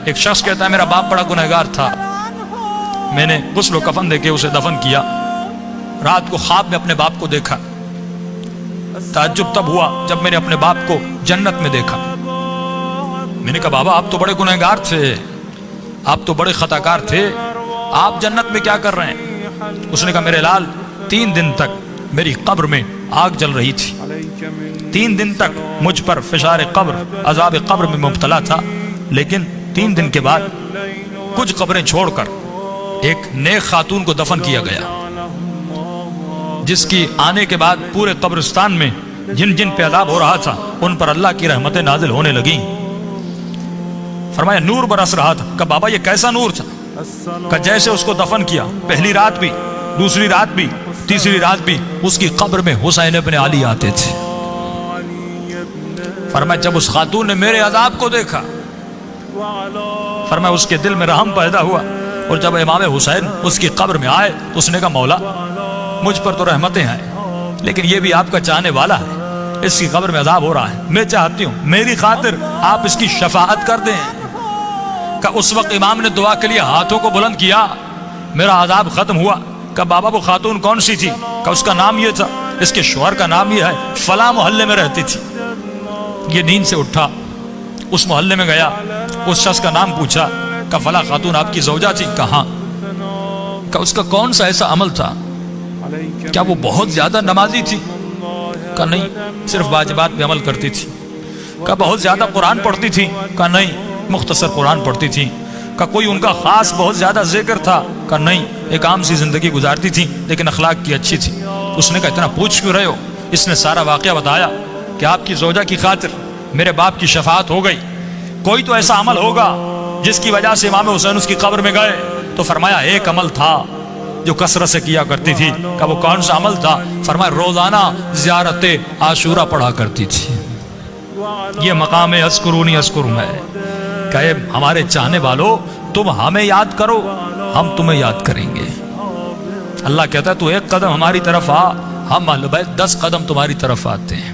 ایک شخص کہتا ہے میرا باپ بڑا گنہگار تھا، میں نے غسل و کفن دے کے اسے دفن کیا، رات کو خواب میں اپنے باپ کو دیکھا، تعجب تب ہوا جب میں نے اپنے باپ کو جنت میں دیکھا۔ میں نے کہا بابا آپ تو بڑے گنہگار تھے، آپ تو بڑے خطاکار تھے، آپ جنت میں کیا کر رہے ہیں؟ اس نے کہا میرے لال 3 دن تک میری قبر میں آگ جل رہی تھی، 3 دن تک مجھ پر فشار قبر، عذاب قبر میں مبتلا تھا، لیکن 3 دن کے بعد کچھ قبریں چھوڑ کر ایک نیک خاتون کو دفن کیا گیا، جس کی آنے کے بعد پورے قبرستان میں جن جن پہ عذاب ہو رہا تھا ان پر اللہ کی رحمتیں نازل ہونے لگیں۔ فرمایا نور برس رہا تھا۔ کہا بابا یہ کیسا نور تھا؟ کہ جیسے اس کو دفن کیا پہلی رات بھی، دوسری رات بھی، تیسری رات بھی اس کی قبر میں حسین ابن علی آتے تھے۔ فرمایا جب اس خاتون نے میرے عذاب کو دیکھا، فرمایا اس کے دل میں رحم پیدا ہوا، اور جب امام حسین اس کی قبر میں آئے تو اس نے کہا مولا مجھ پر تو رحمتیں ہیں، لیکن یہ بھی آپ کا چاہنے والا ہے، اس کی قبر میں عذاب ہو رہا ہے، میں چاہتی ہوں میری خاطر آپ اس کی شفاعت کر دیں۔ کہ اس وقت امام نے دعا کے لیے ہاتھوں کو بلند کیا، میرا عذاب ختم ہوا۔ کہ بابا وہ خاتون کون سی تھی؟ کہ اس کا نام یہ تھا، اس کے شوہر کا نام یہ ہے، فلاں محلے میں رہتی تھی۔ یہ نیند سے اٹھا، اس محلے میں گیا، اس شخص کا نام پوچھا، کہ فلاں خاتون آپ کی زوجہ تھی؟ کہاں؟ کہ اس کا کون سا ایسا عمل تھا؟ کیا وہ بہت زیادہ نمازی تھی؟ کہ نہیں، صرف واجبات پہ عمل کرتی تھی۔ کہ بہت زیادہ قرآن پڑھتی تھی؟ کہ نہیں، مختصر قرآن پڑھتی تھی۔ کہ کوئی ان کا خاص بہت زیادہ ذکر تھا؟ کہ نہیں، ایک عام سی زندگی گزارتی تھی لیکن اخلاق کی اچھی تھی۔ اس نے کہا اتنا پوچھ کیوں رہے ہو؟ اس نے سارا واقعہ بتایا کہ آپ کی زوجہ کی خاطر میرے باپ کی شفاعت ہو گئی، کوئی تو ایسا عمل ہوگا جس کی وجہ سے امام حسین اس کی قبر میں گئے۔ تو فرمایا ایک عمل تھا جو کثرت سے کیا کرتی تھی۔ کہ وہ کون سا عمل تھا؟ فرمایا روزانہ زیارت عاشورہ پڑھا کرتی تھی۔ یہ مقام اذکرونی اذکرکم ہے کہ ہمارے چاہنے والوں تم ہمیں یاد کرو، ہم تمہیں یاد کریں گے۔ اللہ کہتا ہے تو ایک قدم ہماری طرف آ، ہم اہل بیت 10 قدم تمہاری طرف آتے ہیں۔